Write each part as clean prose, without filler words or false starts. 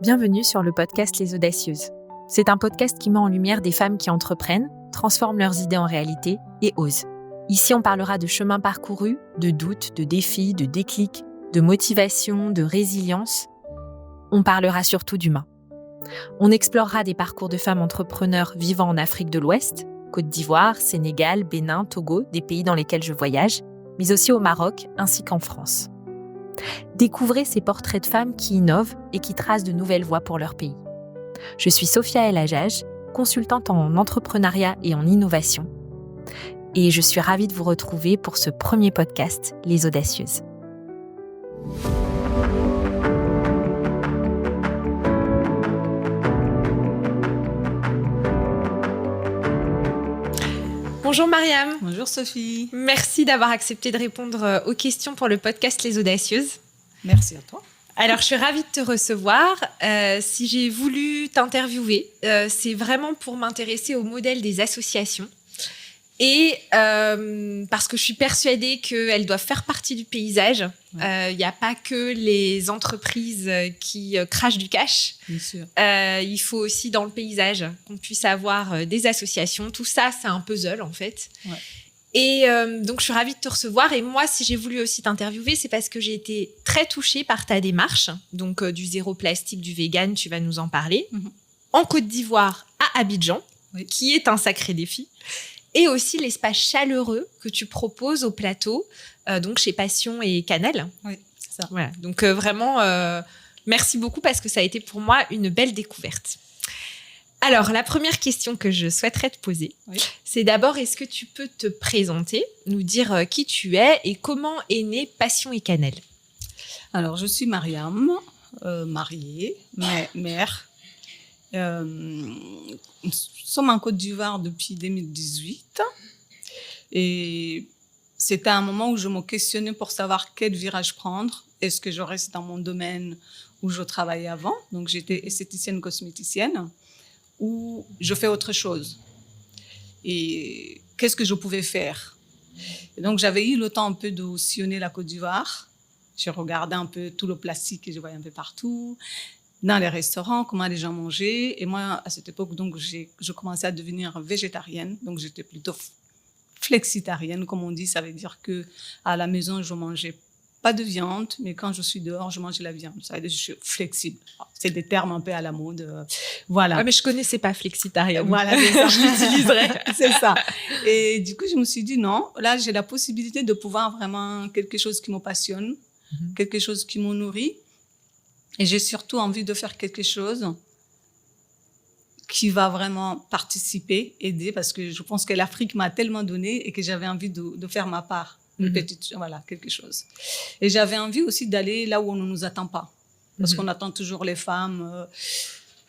Bienvenue sur le podcast Les Audacieuses. C'est un podcast qui met en lumière des femmes qui entreprennent, transforment leurs idées en réalité et osent. Ici, on parlera de chemins parcourus, de doutes, de défis, de déclics, de motivation, de résilience. On parlera surtout d'humain. On explorera des parcours de femmes entrepreneurs vivant en Afrique de l'Ouest, Côte d'Ivoire, Sénégal, Bénin, Togo, des pays dans lesquels je voyage, mais aussi au Maroc ainsi qu'en France. Découvrez ces portraits de femmes qui innovent et qui tracent de nouvelles voies pour leur pays. Je suis Sophia El Hajjaj, consultante en entrepreneuriat et en innovation. Et je suis ravie de vous retrouver pour ce premier podcast, Les Audacieuses. Bonjour Mariam. Bonjour Sophie. Merci d'avoir accepté de répondre aux questions pour le podcast Les Audacieuses. Merci à toi. Alors, je suis ravie de te recevoir. Si j'ai voulu t'interviewer, c'est vraiment pour m'intéresser au modèle des associations. Et parce que je suis persuadée qu'elles doivent faire partie du paysage. Il n'y a pas que les entreprises qui crachent du cash. Bien sûr. Il faut aussi dans le paysage qu'on puisse avoir des associations. Tout ça, c'est un puzzle en fait. Ouais. Et donc, je suis ravie de te recevoir. Et moi, si j'ai voulu aussi t'interviewer, c'est parce que j'ai été très touchée par ta démarche. Donc, du zéro plastique, du vegan, tu vas nous en parler. En Côte d'Ivoire, à Abidjan, qui est un sacré défi. Et aussi l'espace chaleureux que tu proposes au plateau, donc chez Passion et Cannelle. Oui, c'est ça. Voilà. Donc, vraiment, merci beaucoup parce que ça a été pour moi une belle découverte. Alors, la première question que je souhaiterais te poser, c'est d'abord, est-ce que tu peux te présenter, nous dire qui tu es et comment est née Passion et Cannelle? Alors, je suis Mariam, mariée, mère. Nous sommes en Côte d'Ivoire depuis 2018 et c'était un moment où je me questionnais pour savoir quel virage prendre. Est-ce que je reste dans mon domaine où je travaillais avant? Donc, j'étais esthéticienne cosméticienne. Ou je fais autre chose. Et qu'est-ce que je pouvais faire? Et donc, j'avais eu le temps un peu de sillonner la Côte d'Ivoire. J'ai regardé un peu tout le plastique que je voyais un peu partout, dans les restaurants, comment les gens mangeaient. Et moi, à cette époque, donc, je commençais à devenir végétarienne. Donc, j'étais plutôt flexitarienne, comme on dit. Ça veut dire qu'à la maison, je mangeais pas de viande, mais quand je suis dehors, je mange de la viande. Ça veut dire que je suis flexible. C'est des termes un peu à la mode. Voilà. Ouais, mais je connaissais pas flexitarienne. Voilà, j'utiliserais. C'est ça. Et du coup, je me suis dit non, là, j'ai la possibilité de pouvoir vraiment quelque chose qui me passionne, quelque chose qui me nourrit. Et j'ai surtout envie de faire quelque chose qui va vraiment participer, aider, parce que je pense que l'Afrique m'a tellement donné et que j'avais envie de faire ma part. Une petite, voilà, quelque chose. Et j'avais envie aussi d'aller là où on ne nous attend pas. Parce qu'on attend toujours les femmes,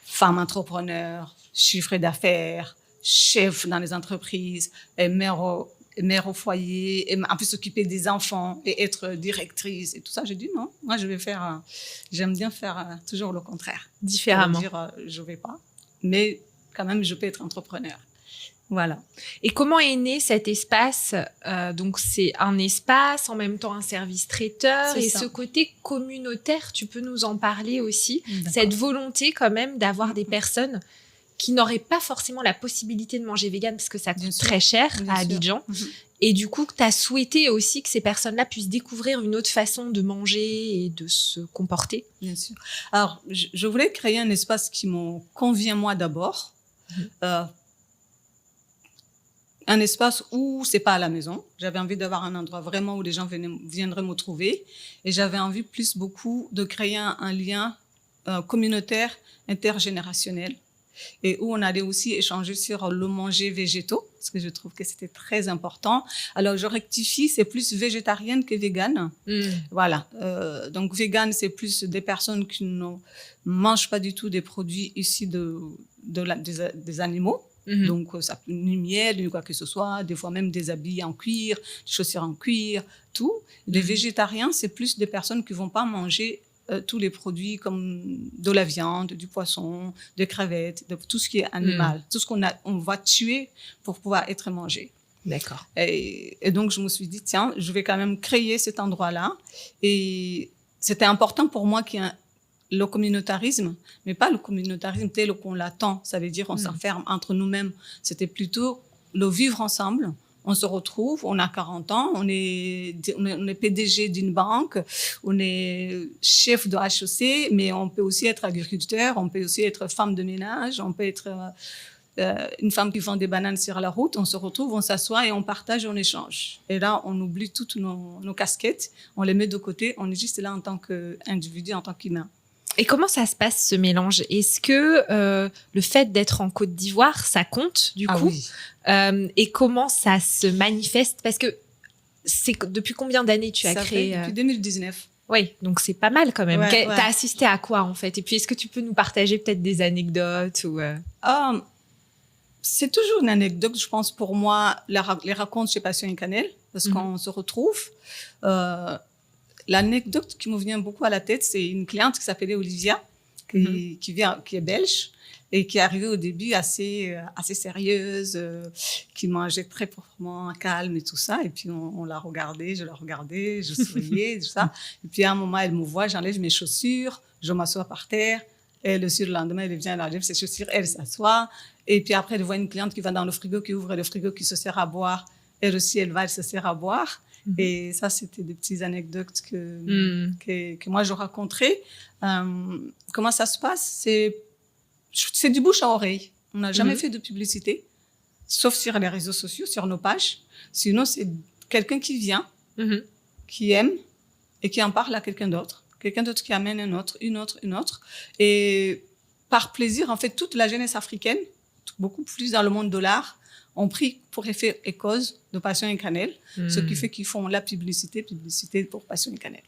femmes entrepreneurs, chiffres d'affaires, chefs dans les entreprises, et mères au foyer, et en plus s'occuper des enfants et être directrice et tout ça. J'ai dit non, moi j'aime bien faire toujours le contraire. Différemment. Dire je vais pas, mais quand même je peux être entrepreneur. Voilà. Et comment est né cet espace? Donc, c'est un espace, en même temps un service traiteur. C'est et ça. Ce côté communautaire, tu peux nous en parler aussi? D'accord. Cette volonté quand même d'avoir des personnes qui n'auraient pas forcément la possibilité de manger vegan parce que ça coûte très cher à Abidjan. Et du coup, tu as souhaité aussi que ces personnes-là puissent découvrir une autre façon de manger et de se comporter? Bien sûr. Alors, je voulais créer un espace qui me convient moi d'abord. Un espace où c'est pas à la maison. J'avais envie d'avoir un endroit vraiment où les gens viendraient me trouver. Et j'avais envie beaucoup de créer un lien communautaire, intergénérationnel. Et où on allait aussi échanger sur le manger végétaux, parce que je trouve que c'était très important. Alors, je rectifie, c'est plus végétarienne que végane. Voilà. Donc, végane, c'est plus des personnes qui ne mangent pas du tout des produits issus des animaux. Donc, ça peut ni miel, ni quoi que ce soit, des fois même des habits en cuir, des chaussures en cuir, tout. Les végétariens, c'est plus des personnes qui vont pas manger tous les produits comme de la viande, du poisson, des crevettes, de tout ce qui est animal, tout ce on va tuer pour pouvoir être mangé. D'accord. Et donc, je me suis dit, tiens, je vais quand même créer cet endroit-là. Et c'était important pour moi qu'il y ait le communautarisme, mais pas le communautarisme tel qu'on l'attend. Ça veut dire on s'enferme entre nous-mêmes. C'était plutôt le vivre ensemble. On se retrouve, on a 40 ans, on est PDG d'une banque, on est chef de HEC, mais on peut aussi être agriculteur, on peut aussi être femme de ménage, on peut être une femme qui vend des bananes sur la route. On se retrouve, on s'assoit et on partage, on échange. Et là, on oublie toutes nos casquettes, on les met de côté, on est juste là en tant qu'individu, en tant qu'humain. Et comment ça se passe, ce mélange? Est-ce que le fait d'être en Côte d'Ivoire, ça compte, du coup? Oui. Et comment ça se manifeste? Parce que depuis combien d'années tu as créé? Depuis 2019. Oui, donc c'est pas mal quand même. Ouais. T'as assisté à quoi, en fait? Et puis, est-ce que tu peux nous partager peut-être des anecdotes ou C'est toujours une anecdote, je pense, pour moi, les racontes chez Passion et Cannelle, parce qu'on se retrouve. L'anecdote qui me vient beaucoup à la tête, c'est une cliente qui s'appelait Olivia, qui est belge et qui est arrivée au début assez sérieuse, qui mangeait très proprement, calme et tout ça. Et puis on la regardait, je souriais, tout ça. Et puis à un moment, elle me voit, j'enlève mes chaussures, je m'assois par terre. Elle aussi, le lendemain, elle vient, elle enlève ses chaussures, elle s'assoit. Et puis après, elle voit une cliente qui va dans le frigo, qui ouvre le frigo, qui se sert à boire. Elle aussi, elle se sert à boire. Et ça, c'était des petites anecdotes que moi, je raconterais. Comment ça se passe? C'est du bouche à oreille. On n'a jamais fait de publicité, sauf sur les réseaux sociaux, sur nos pages. Sinon, c'est quelqu'un qui vient, qui aime et qui en parle à quelqu'un d'autre. Quelqu'un d'autre qui amène une autre. Et par plaisir, en fait, toute la jeunesse africaine, beaucoup plus dans le monde de l'art, ont pris pour effet et cause de Passion et Cannelle, ce qui fait qu'ils font la publicité pour Passion et Cannelle.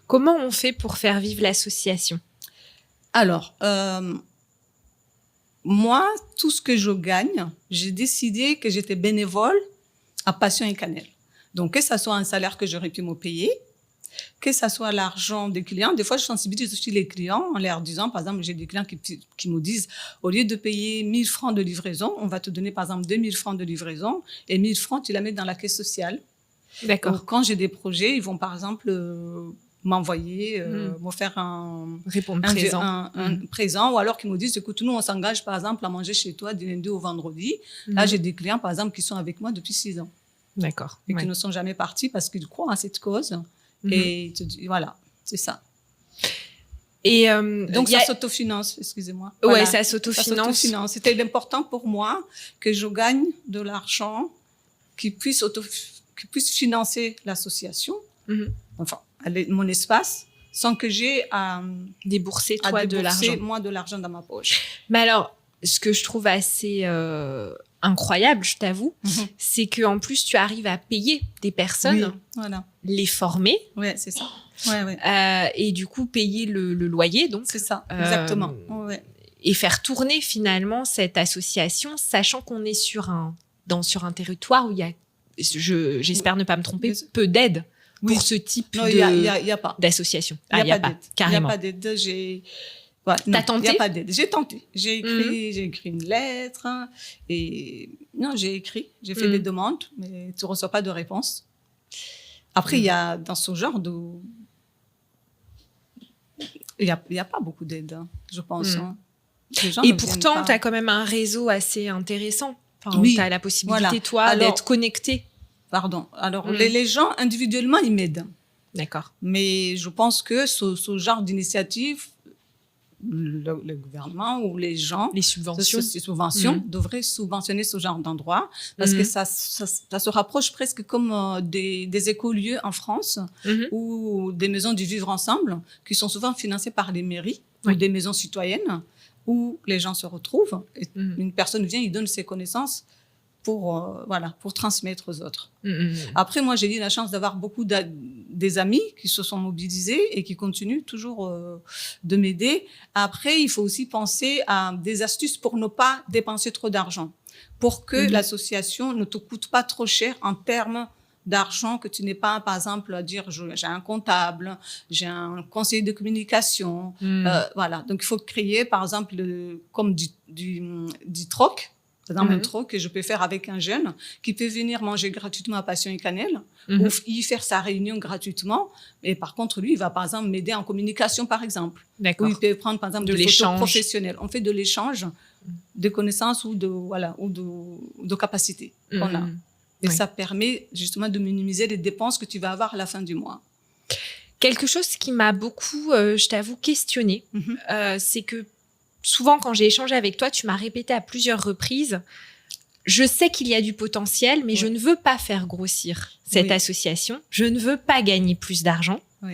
Comment on fait pour faire vivre l'association? Alors, moi, tout ce que je gagne, j'ai décidé que j'étais bénévole à Passion et Cannelle. Donc, que ça soit un salaire que j'aurais pu me payer, que ça soit l'argent des clients. Des fois, je sensibilise aussi les clients en leur disant, par exemple, j'ai des clients qui me disent, au lieu de payer 1000 francs de livraison, on va te donner, par exemple, 2000 francs de livraison et 1000 francs, tu la mets dans la caisse sociale. D'accord. Donc, quand j'ai des projets, ils vont, par exemple, m'envoyer, me faire un présent, ou alors qu'ils me disent, écoute, nous, on s'engage, par exemple, à manger chez toi du lundi au vendredi. Là, j'ai des clients, par exemple, qui sont avec moi depuis 6 ans. D'accord. Et qui ne sont jamais partis parce qu'ils croient à cette cause. Et voilà, c'est ça. Et donc, ça s'autofinance, excusez-moi. Ouais, Voilà. ça s'autofinance. C'était important pour moi que je gagne de l'argent qui puisse financer l'association, enfin, mon espace, sans que j'ai à débourser moi de l'argent dans ma poche. Mais alors, ce que je trouve assez incroyable, je t'avoue, c'est qu'en plus, tu arrives à payer des personnes, les former. Oui, c'est ça. Ouais. Et du coup, payer le loyer. Donc, c'est ça, exactement. Et faire tourner finalement cette association, sachant qu'on est sur un territoire où il y a, j'espère ne pas me tromper, peu d'aide pour ce type d'association. Il n'y a pas d'aide. Carrément. Il n'y a pas d'aide. T'as tenté? Il n'y a pas d'aide. J'ai tenté. J'ai écrit une lettre. Et non, j'ai fait des demandes, mais tu ne reçois pas de réponse. Après, il y a dans ce genre de... Il n'y a pas beaucoup d'aide, je pense. Et pourtant, tu as quand même un réseau assez intéressant. Enfin, tu as la possibilité, toi, d'être connecté. Pardon. Alors, les gens, individuellement, ils m'aident. D'accord. Mais je pense que ce genre d'initiative, le gouvernement ou les gens, les subventions devraient subventionner ce genre d'endroit parce que ça se rapproche presque comme des écolieux en France ou des maisons du vivre ensemble qui sont souvent financées par les mairies ou des maisons citoyennes où les gens se retrouvent et une personne vient, il donne ses connaissances pour transmettre aux autres. Après, moi, j'ai eu la chance d'avoir beaucoup des amis qui se sont mobilisés et qui continuent toujours de m'aider. Après, il faut aussi penser à des astuces pour ne pas dépenser trop d'argent, pour que l'association ne te coûte pas trop cher en termes d'argent, que tu n'aies pas, par exemple, à dire j'ai un comptable, j'ai un conseiller de communication. Voilà. Donc, il faut créer, par exemple, comme du troc. Par exemple, un troc que je peux faire avec un jeune qui peut venir manger gratuitement à Passion et Cannelle ou y faire sa réunion gratuitement. Et par contre, lui, il va par exemple m'aider en communication, par exemple. D'accord. Ou il peut prendre par exemple des photos professionnelles. On fait de l'échange de connaissances ou de capacités qu'on a. Et ça permet justement de minimiser les dépenses que tu vas avoir à la fin du mois. Quelque chose qui m'a beaucoup, je t'avoue, questionnée, c'est que souvent, quand j'ai échangé avec toi, tu m'as répété à plusieurs reprises, je sais qu'il y a du potentiel, mais je ne veux pas faire grossir cette association. Je ne veux pas gagner plus d'argent. Oui.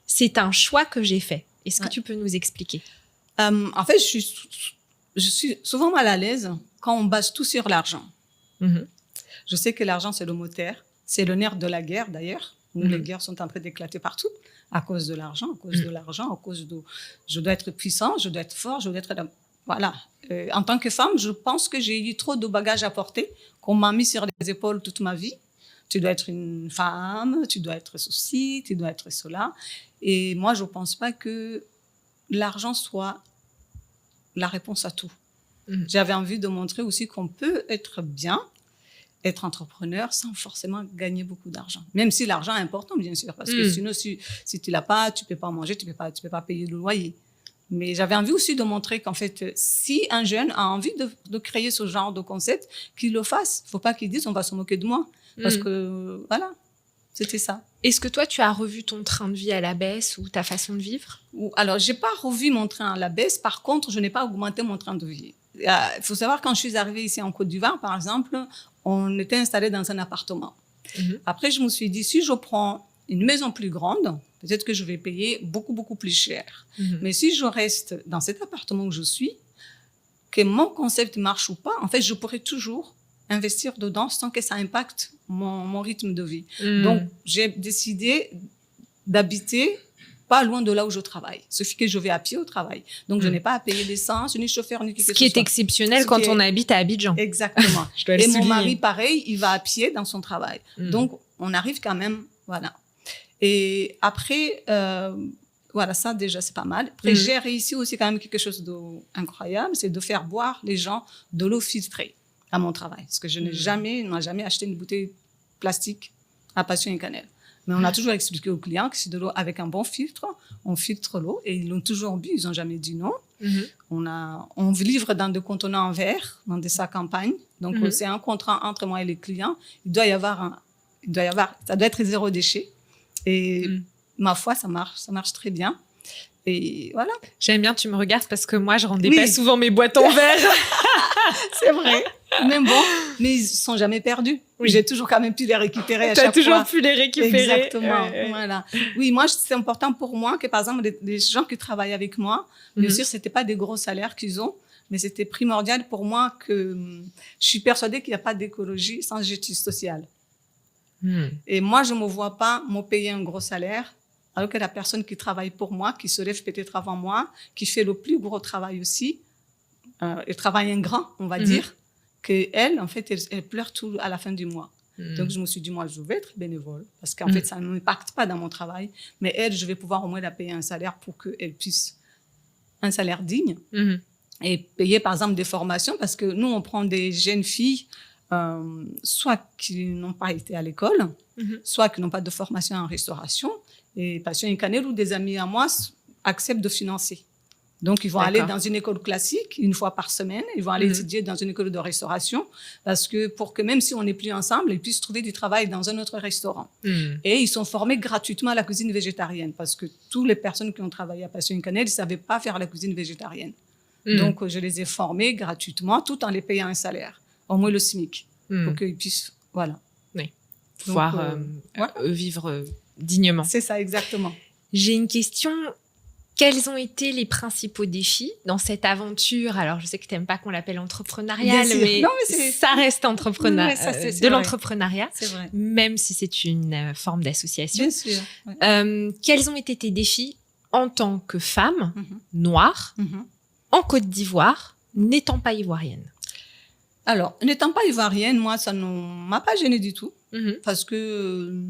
C'est un choix que j'ai fait. Est-ce que tu peux nous expliquer? En fait, je suis souvent mal à l'aise quand on base tout sur l'argent. Je sais que l'argent, c'est le moteur. C'est le nerf de la guerre, d'ailleurs, où les guerres sont en train d'éclater partout à cause de l'argent, à cause de je dois être puissant, je dois être fort, je dois être... Voilà. En tant que femme, je pense que j'ai eu trop de bagages à porter qu'on m'a mis sur les épaules toute ma vie. Tu dois être une femme, tu dois être ceci, tu dois être cela. Et moi, je ne pense pas que l'argent soit la réponse à tout. J'avais envie de montrer aussi qu'on peut être bien, être entrepreneur sans forcément gagner beaucoup d'argent. Même si l'argent est important, bien sûr, parce que sinon, si tu l'as pas, tu peux pas manger, tu peux pas payer le loyer. Mais j'avais envie aussi de montrer qu'en fait, si un jeune a envie de créer ce genre de concept, qu'il le fasse. Faut pas qu'il dise on va se moquer de moi, parce que voilà, c'était ça. Est-ce que toi, tu as revu ton train de vie à la baisse ou ta façon de vivre? Alors, j'ai pas revu mon train à la baisse. Par contre, je n'ai pas augmenté mon train de vie. Il faut savoir, quand je suis arrivée ici en Côte d'Ivoire, par exemple, on était installé dans un appartement. Après, je me suis dit, si je prends une maison plus grande, peut-être que je vais payer beaucoup, beaucoup plus cher. Mais si je reste dans cet appartement où je suis, que mon concept marche ou pas, en fait, je pourrais toujours investir dedans sans que ça impacte mon rythme de vie. Donc, j'ai décidé d'habiter pas loin de là où je travaille. Ce qui fait que je vais à pied au travail. Donc, je n'ai pas à payer l'essence, ni chauffeur, ni quelque chose. Ce qui est exceptionnel quand on habite à Abidjan. Exactement. Et mon mari, pareil, il va à pied dans son travail. Donc, on arrive quand même, voilà. Et après, voilà, ça déjà, c'est pas mal. Après, j'ai réussi aussi quand même quelque chose d'incroyable, c'est de faire boire les gens de l'eau filtrée à mon travail. Parce que je n'ai jamais acheté une bouteille plastique à Passion et Cannelle. Mais on a toujours expliqué aux clients que c'est de l'eau avec un bon filtre. On filtre l'eau et ils l'ont toujours bu, ils n'ont jamais dit non. On livre dans des contenants en verre, dans des sacs en pagne. Donc, c'est un contrat entre moi et les clients. Ça doit être zéro déchet. Et ma foi, ça marche très bien. Et voilà. J'aime bien, tu me regardes parce que moi, je rendais pas souvent mes boîtes en verre. C'est vrai. Mais bon, mais ils sont jamais perdus. J'ai toujours quand même pu les récupérer à chaque fois. Tu as toujours pu les récupérer. Exactement. Voilà. Oui, moi, c'est important pour moi que, par exemple, les gens qui travaillent avec moi, bien sûr, c'était pas des gros salaires qu'ils ont, mais c'était primordial pour moi que je suis persuadée qu'il n'y a pas d'écologie sans justice sociale. Et moi, je me vois pas me payer un gros salaire, alors que la personne qui travaille pour moi, qui se lève peut-être avant moi, qui fait le plus gros travail aussi, le travail ingrat, on va dire, qu'elle, en fait, elle pleure tout à la fin du mois. Donc, je me suis dit, moi, je vais être bénévole, parce qu'en fait, ça ne m'impacte pas dans mon travail, mais elle, je vais pouvoir au moins la payer un salaire pour qu'elle puisse, un salaire digne, et payer, par exemple, des formations, parce que nous, on prend des jeunes filles, soit qui n'ont pas été à l'école, soit qui n'ont pas de formation en restauration, et Passion et Cannelle ou des amis à moi acceptent de financer. Donc, ils vont aller dans une école classique une fois par semaine. Ils vont aller étudier dans une école de restauration pour que même si on n'est plus ensemble, ils puissent trouver du travail dans un autre restaurant. Et ils sont formés gratuitement à la cuisine végétarienne parce que toutes les personnes qui ont travaillé à Passion et Cannelle, ils ne savaient pas faire la cuisine végétarienne. Donc, je les ai formés gratuitement tout en les payant un salaire, au moins le SMIC, pour qu'ils puissent, voilà. Oui. Pouvoir vivre dignement. C'est ça, exactement. J'ai une question. Quels ont été les principaux défis dans cette aventure? Alors, je sais que tu n'aimes pas qu'on l'appelle entrepreneuriale, mais ça reste de l'entrepreneuriat, même si c'est une forme d'association. Bien sûr. Quels ont été tes défis en tant que femme noire en Côte d'Ivoire, n'étant pas ivoirienne? Alors, n'étant pas ivoirienne, moi, ça ne m'a pas gênée du tout, parce que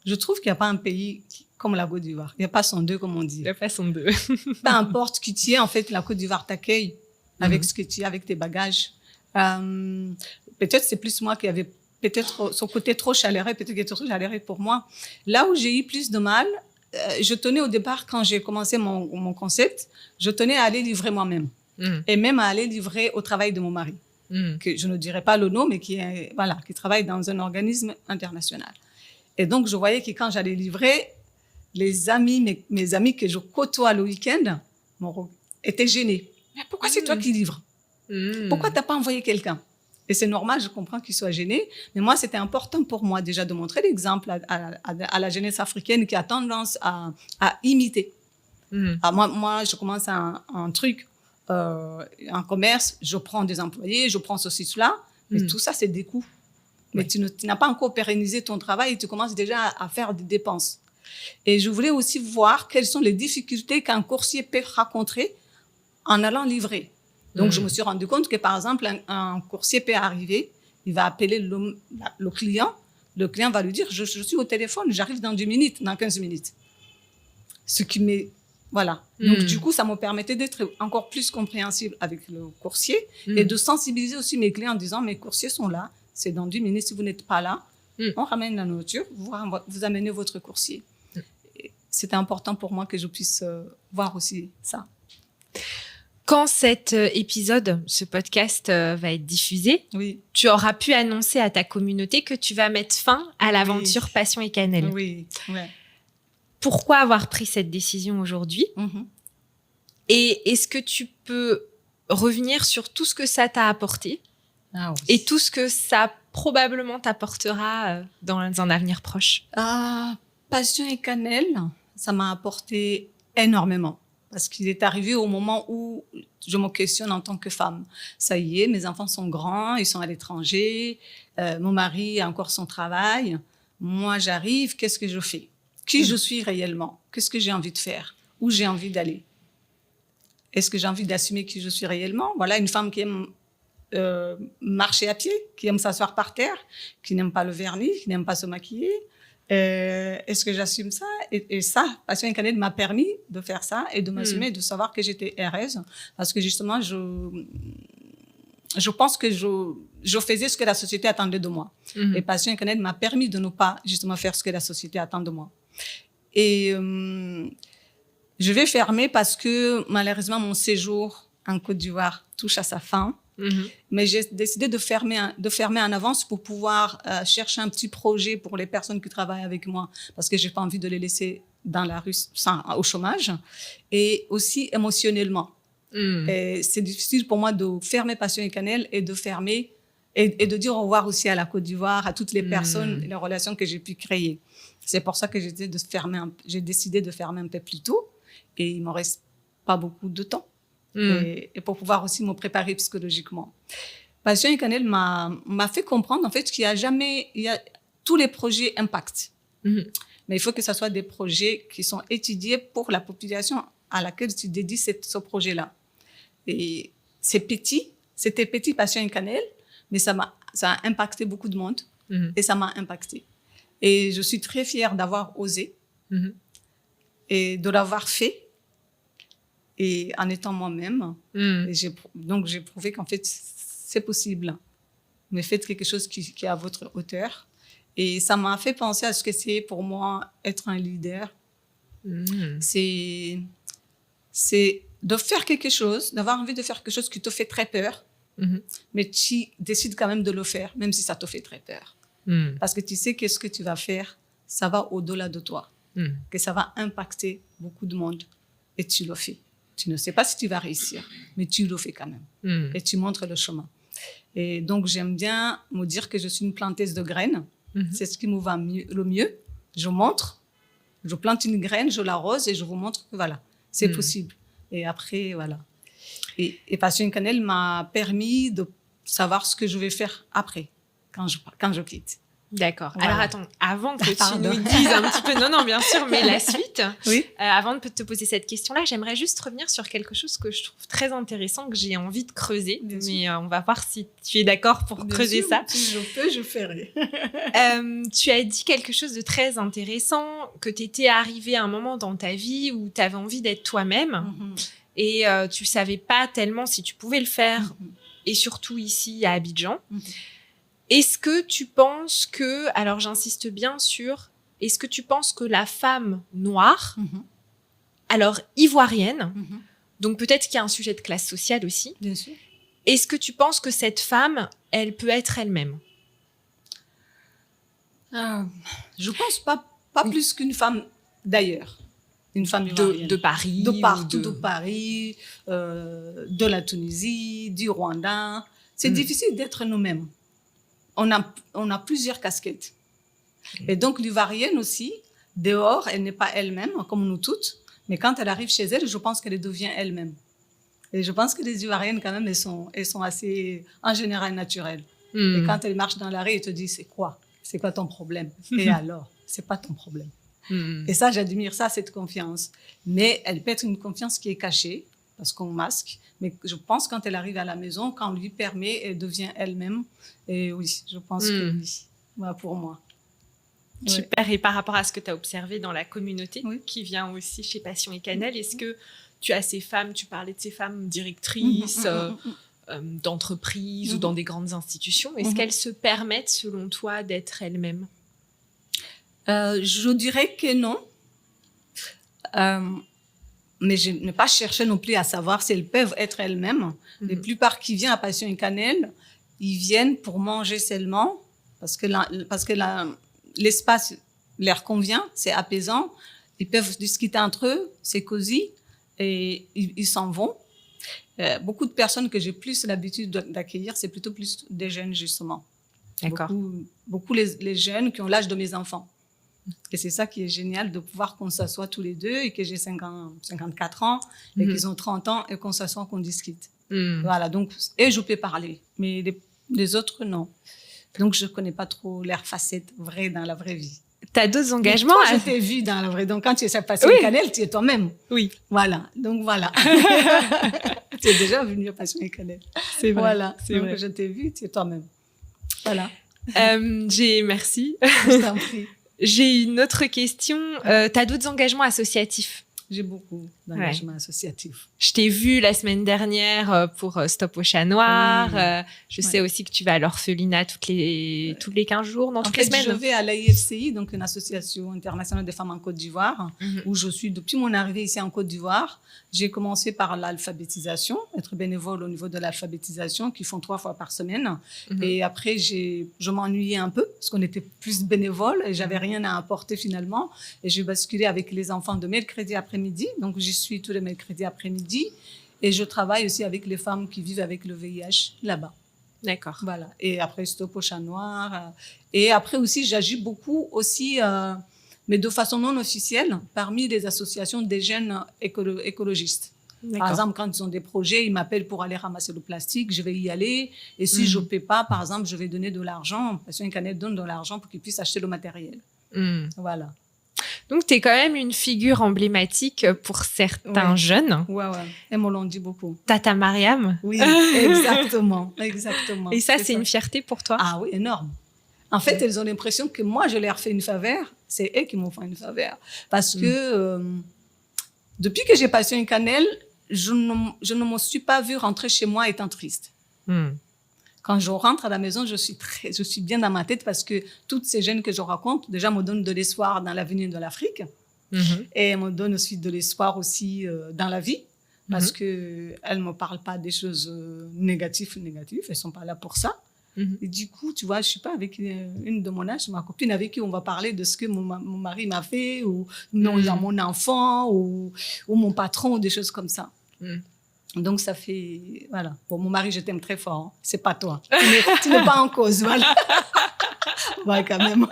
je trouve qu'il n'y a pas un pays comme la Côte d'Ivoire. Il n'y a pas son deux, comme on dit. Il n'y a pas son deux. Peu importe qui tu es, en fait, la Côte d'Ivoire t'accueille avec ce que tu es, avec tes bagages. Peut-être c'est plus moi qui avais peut-être son côté trop chaleureux, peut-être qu'il était trop chaleureux pour moi. Là où j'ai eu plus de mal, je tenais au départ, quand j'ai commencé mon concept, je tenais à aller livrer moi-même. Et même à aller livrer au travail de mon mari, que je ne dirais pas le nom, mais qui travaille dans un organisme international. Et donc, je voyais que quand j'allais livrer, mes amis que je côtoie le week-end étaient gênés. Mais pourquoi c'est toi qui livres? Pourquoi tu n'as pas envoyé quelqu'un? Et c'est normal, je comprends qu'ils soient gênés. Mais moi, c'était important pour moi déjà de montrer l'exemple à la jeunesse africaine qui a tendance à imiter. Moi, je commence un truc, un commerce, je prends des employés, je prends ceci, cela. Mais tout ça, c'est des coûts. Mais tu n'as pas encore pérennisé ton travail et tu commences déjà à faire des dépenses. Et je voulais aussi voir quelles sont les difficultés qu'un coursier peut rencontrer en allant livrer. Donc, je me suis rendu compte que, par exemple, un coursier peut arriver, il va appeler le client. Le client va lui dire, je suis au téléphone, j'arrive dans 10 minutes, dans 15 minutes. Ce qui m'est... Voilà. Donc, du coup, ça me permettait d'être encore plus compréhensible avec le coursier et de sensibiliser aussi mes clients en disant, mes coursiers sont là, c'est dans 10 minutes, si vous n'êtes pas là, on ramène la nourriture, vous amenez votre coursier. C'était important pour moi que je puisse voir aussi ça. Quand cet épisode, ce podcast va être diffusé, tu auras pu annoncer à ta communauté que tu vas mettre fin à l'aventure Passion et Cannelle. Oui, ouais. Pourquoi avoir pris cette décision aujourd'hui? Et est-ce que tu peux revenir sur tout ce que ça t'a apporté et tout ce que ça probablement t'apportera dans un avenir proche? Passion et Cannelle, ça m'a apporté énormément. Parce qu'il est arrivé au moment où je me questionne en tant que femme. Ça y est, mes enfants sont grands, ils sont à l'étranger, mon mari a encore son travail. Moi, j'arrive, qu'est-ce que je fais? Qui je suis réellement? Qu'est-ce que j'ai envie de faire? Où j'ai envie d'aller? Est-ce que j'ai envie d'assumer qui je suis réellement? Voilà, une femme qui aime marcher à pied, qui aime s'asseoir par terre, qui n'aime pas le vernis, qui n'aime pas se maquiller. Est-ce que j'assume ça? Et ça, Passion et Cannelle m'a permis de faire ça et de m'assumer, de savoir que j'étais heureuse. Parce que justement, je pense que je faisais ce que la société attendait de moi. Et Passion et Cannelle m'a permis de ne pas justement faire ce que la société attend de moi. Et je vais fermer parce que malheureusement, mon séjour en Côte d'Ivoire touche à sa fin. Mais j'ai décidé de fermer en avance pour pouvoir chercher un petit projet pour les personnes qui travaillent avec moi, parce que j'ai pas envie de les laisser dans la rue au chômage, et aussi émotionnellement. Et c'est difficile pour moi de fermer Passion et Cannelle et de fermer et de dire au revoir aussi à la Côte d'Ivoire, à toutes les personnes, les relations que j'ai pu créer. C'est pour ça que j'ai décidé de fermer un peu plus tôt, et il me reste pas beaucoup de temps. Et pour pouvoir aussi me préparer psychologiquement. Passion et Cannelle m'a fait comprendre en fait qu'il y a tous les projets impactent. Mais il faut que ce soit des projets qui sont étudiés pour la population à laquelle tu dédies ce projet-là. Et c'était petit Passion et Cannelle, mais ça a impacté beaucoup de monde et ça m'a impacté. Et je suis très fière d'avoir osé et de l'avoir fait. Et en étant moi-même, donc j'ai prouvé qu'en fait, c'est possible. Mais faites quelque chose qui est à votre hauteur. Et ça m'a fait penser à ce que c'est pour moi être un leader. C'est de faire quelque chose, d'avoir envie de faire quelque chose qui te fait très peur, mais tu décides quand même de le faire, même si ça te fait très peur. Parce que tu sais que ce que tu vas faire, ça va au-delà de toi, que ça va impacter beaucoup de monde. Et tu le fais. Tu ne sais pas si tu vas réussir, mais tu le fais quand même. Et tu montres le chemin. Et donc, j'aime bien me dire que je suis une planteuse de graines. C'est ce qui me va le mieux. Je montre, je plante une graine, je l'arrose et je vous montre que voilà, c'est possible. Et après, voilà. Et Passion et Cannelle m'a permis de savoir ce que je vais faire après, quand je quitte. D'accord. Voilà. Alors attends, avant que tu nous dises un petit peu, non, bien sûr, mais la suite, avant de te poser cette question-là, j'aimerais juste revenir sur quelque chose que je trouve très intéressant, que j'ai envie de creuser, mais on va voir si tu es d'accord pour creuser ça. Si je peux, je ferai. Tu as dit quelque chose de très intéressant, que tu étais arrivée à un moment dans ta vie où tu avais envie d'être toi-même et tu savais pas tellement si tu pouvais le faire et surtout ici à Abidjan. Mhm. Est-ce que tu penses que, alors j'insiste bien sur, est-ce que tu penses que la femme noire, Mhm. alors ivoirienne, Mhm. donc peut-être qu'il y a un sujet de classe sociale aussi, Bien sûr. est-ce que tu penses que cette femme, elle peut être elle-même? Je pense pas plus qu'une femme d'ailleurs. Une femme ivoirienne. De Paris? De partout, ou de Paris, de la Tunisie, du Rwanda. C'est difficile d'être nous-mêmes. On a plusieurs casquettes. Et donc, l'ivoirienne aussi, dehors, elle n'est pas elle-même, comme nous toutes. Mais quand elle arrive chez elle, je pense qu'elle devient elle-même. Et je pense que les ivoiriennes, quand même, elles sont assez, en général, naturelles. Et quand elles marchent dans la rue, elles te disent, c'est quoi ton problème? Et alors, c'est pas ton problème. Et ça, j'admire ça, cette confiance. Mais elle peut être une confiance qui est cachée, parce qu'on masque. Mais je pense que quand elle arrive à la maison, quand on lui permet, elle devient elle-même. Et oui, je pense que oui. Voilà, pour moi. Super. Et par rapport à ce que tu as observé dans la communauté, Oui. qui vient aussi chez Passion et Cannelle, est-ce que tu as ces femmes, tu parlais de ces femmes directrices d'entreprises ou dans des grandes institutions, est-ce qu'elles se permettent, selon toi, d'être elles-mêmes? Je dirais que non. Mais je n'ai pas cherché non plus à savoir si elles peuvent être elles-mêmes. La plupart qui viennent à Passion et Cannelle, ils viennent pour manger seulement, parce que l'espace leur convient, c'est apaisant. Ils peuvent discuter entre eux, c'est cosy, et ils s'en vont. Beaucoup de personnes que j'ai plus l'habitude d'accueillir, c'est plutôt plus des jeunes, justement. D'accord. Beaucoup les jeunes qui ont l'âge de mes enfants. Et c'est ça qui est génial, de pouvoir qu'on s'assoie tous les deux et que j'ai 54 ans et qu'ils ont 30 ans et qu'on s'assoit, qu'on discute. Voilà, donc, et je peux parler, mais les autres, non. Donc, je ne connais pas trop leur facette vraie dans la vraie vie. Tu as d'autres engagements? Toi, je t'ai vu dans la vraie. Donc, quand tu es sur Passion et Cannelle, tu es toi-même. Oui. Voilà, donc voilà. Tu es déjà venu à Passion et Cannelle. C'est vrai. Voilà, c'est donc vrai. je t'ai vu, tu es toi-même. Voilà. Merci. Je t'en prie. J'ai une autre question. Tu as d'autres engagements associatifs? J'ai beaucoup d'engagements associatifs. Je t'ai vu la semaine dernière pour Stop au chat noir. Je sais aussi que tu vas à l'orphelinat toutes les 15 jours, non, toutes les semaines. Je vais à l'AIFCI, donc une association internationale des femmes en Côte d'Ivoire, où je suis depuis mon arrivée ici en Côte d'Ivoire. J'ai commencé par l'alphabétisation, être bénévole au niveau de l'alphabétisation, qui font 3 fois par semaine. Et après, je m'ennuyais un peu, parce qu'on était plus bénévoles et j'avais rien à apporter finalement. Et j'ai basculé avec les enfants de mercredi après-midi. Donc, j'y suis tous les mercredis après-midi. Et je travaille aussi avec les femmes qui vivent avec le VIH là-bas. D'accord. Voilà. Et après, Stop au chat noir. Et après aussi, j'agis beaucoup aussi, mais de façon non officielle, parmi les associations des jeunes écologistes. Par exemple, quand ils ont des projets, ils m'appellent pour aller ramasser le plastique, je vais y aller. Et si je ne peux pas, par exemple, je vais donner de l'argent. Passion et Cannelle donne de l'argent pour qu'ils puissent acheter le matériel. Voilà. Donc, tu es quand même une figure emblématique pour certains jeunes. Ouais. Elles me l'ont dit beaucoup. Tata Mariam. Oui, exactement. Exactement. Et ça, c'est une fierté pour toi? Ah oui, énorme. En fait, elles ont l'impression que moi, je leur fais une faveur. C'est elles qui m'ont fait une faveur. Parce que depuis que j'ai Passion et Cannelle, je ne me suis pas vue rentrer chez moi étant triste. Quand je rentre à la maison, je suis bien dans ma tête parce que toutes ces jeunes que je rencontre, déjà, me donnent de l'espoir dans l'avenir de l'Afrique. Et me donnent aussi de l'espoir aussi dans la vie. Parce qu'elles ne me parlent pas des choses négatives. Elles ne sont pas là pour ça. Et du coup, tu vois, je ne suis pas avec une de mon âge, ma copine avec qui on va parler de ce que mon mari m'a fait, ou mon enfant, ou mon patron, ou des choses comme ça. Donc, ça fait... Voilà. Bon, mon mari, je t'aime très fort. Hein. C'est pas toi. Tu n'es pas en cause. Voilà. Ouais, quand même.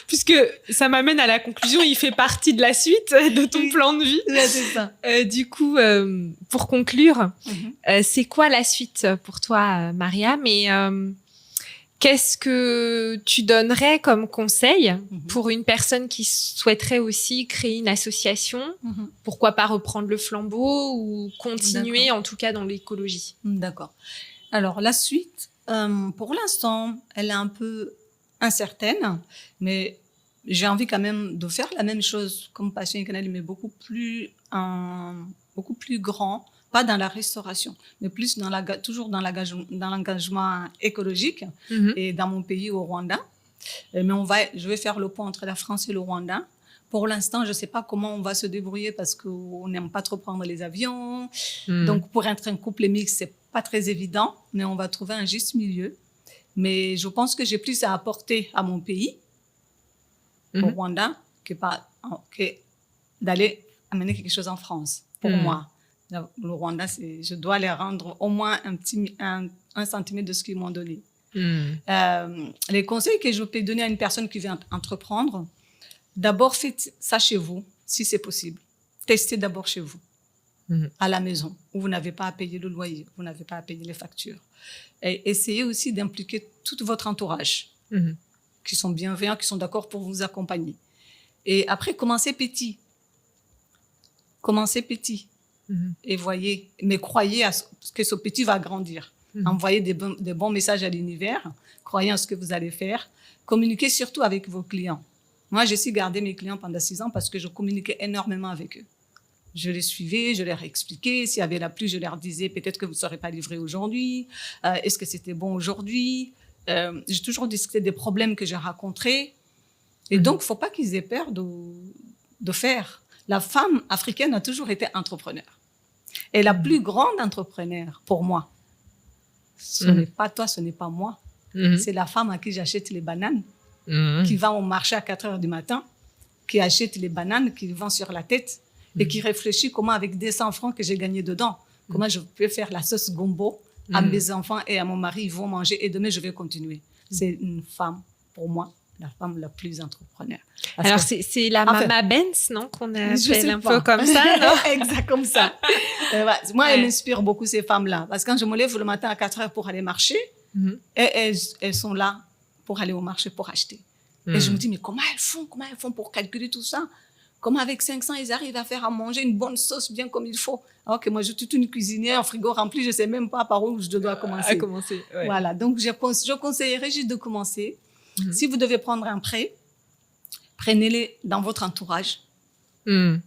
Puisque ça m'amène à la conclusion, il fait partie de la suite de ton plan de vie. Ouais, c'est ça. Du coup, pour conclure, c'est quoi la suite pour toi, Mariam? Et qu'est-ce que tu donnerais comme conseil pour une personne qui souhaiterait aussi créer une association? Pourquoi pas reprendre le flambeau ou continuer, en tout cas, dans l'écologie? D'accord. Alors, la suite, pour l'instant, elle est un peu incertaine, mais j'ai envie quand même de faire la même chose comme Passion et Cannelle, mais beaucoup plus grand, pas dans la restauration, mais plus toujours dans l'engagement écologique et dans mon pays, au Rwanda. Mais je vais faire le pont entre la France et le Rwanda. Pour l'instant, je ne sais pas comment on va se débrouiller parce qu'on n'aime pas trop prendre les avions. Donc, pour être un couple mixte, ce n'est pas très évident, mais on va trouver un juste milieu. Mais je pense que j'ai plus à apporter à mon pays, au Rwanda, que d'aller amener quelque chose en France, pour moi. Le Rwanda, je dois les rendre au moins un centimètre de ce qu'ils m'ont donné. Les conseils que je peux donner à une personne qui vient entreprendre, d'abord, faites ça chez vous, si c'est possible. Testez d'abord chez vous, à la maison, où vous n'avez pas à payer le loyer, vous n'avez pas à payer les factures. Et essayez aussi d'impliquer tout votre entourage, qui sont bienveillants, qui sont d'accord pour vous accompagner. Et après, commencez petit. Commencez petit. Et voyez, mais croyez que ce petit va grandir. Envoyez des bons messages à l'univers, croyez en ce que vous allez faire. Communiquez surtout avec vos clients. Moi, j'ai su garder mes clients pendant 6 ans parce que je communiquais énormément avec eux. Je les suivais, je leur expliquais. S'il y avait la pluie, je leur disais peut-être que vous ne serez pas livré aujourd'hui. Est-ce que c'était bon aujourd'hui? J'ai toujours discuté des problèmes que j'ai rencontrés. Et donc, il ne faut pas qu'ils aient peur de faire. La femme africaine a toujours été entrepreneur. Et la plus grande entrepreneur, pour moi, ce n'est pas toi, ce n'est pas moi. C'est la femme à qui j'achète les bananes, qui va au marché à 4 heures du matin, qui achète les bananes, qui vend sur la tête et qui réfléchit comment, avec 200 francs que j'ai gagné dedans, comment je peux faire la sauce gombo à mes enfants et à mon mari, ils vont manger et demain, je vais continuer. C'est une femme, pour moi, la femme la plus entrepreneur. Alors, c'est la Mama Benz, non, qu'on appelle un peu comme ça, non? Exact, comme ça. Moi, elle m'inspire beaucoup, ces femmes-là. Parce que quand je me lève le matin à 4 heures pour aller marcher, elles sont là pour aller au marché, pour acheter. Et je me dis, mais comment elles font pour calculer tout ça? Comment avec 500, ils arrivent à faire à manger une bonne sauce bien comme il faut? Alors que moi, je suis toute une cuisinière, un frigo rempli, je ne sais même pas par où je dois commencer. Voilà, donc je conseillerais juste de commencer. Si vous devez prendre un prêt, prenez-les dans votre entourage. Vous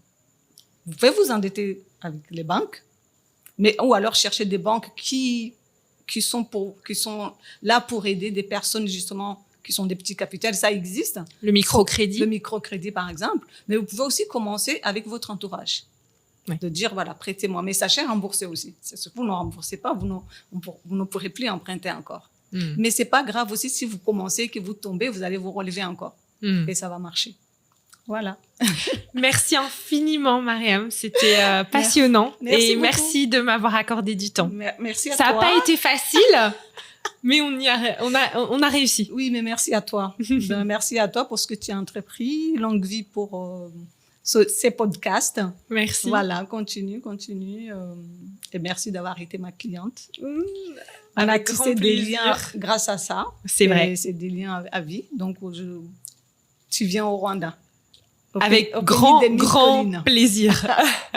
pouvez vous endetter avec les banques, ou alors chercher des banques qui sont là pour aider des personnes justement qui sont des petits capitaux. Ça existe. Le microcrédit. Le microcrédit, par exemple. Mais vous pouvez aussi commencer avec votre entourage. De dire, voilà, prêtez-moi. Mais sachez rembourser aussi. Vous ne remboursez pas, vous ne pourrez plus emprunter encore. Mais ce n'est pas grave aussi si vous commencez, que vous tombez, vous allez vous relever encore. Et ça va marcher. Voilà. Merci infiniment, Mariam. C'était passionnant. Merci de m'avoir accordé du temps. Merci à toi. Ça n'a pas été facile, mais on a réussi. Oui, mais merci à toi. Merci à toi pour ce que tu as entrepris. Longue vie pour ces podcasts. Merci. Voilà, continue. Et merci d'avoir été ma cliente. On a tissé des liens grâce à ça. C'est vrai. C'est des liens à vie. Donc, tu viens au Rwanda. Avec grand plaisir.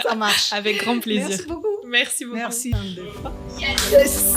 Ça marche. Avec grand plaisir. Merci beaucoup. Merci beaucoup. Merci. Yes.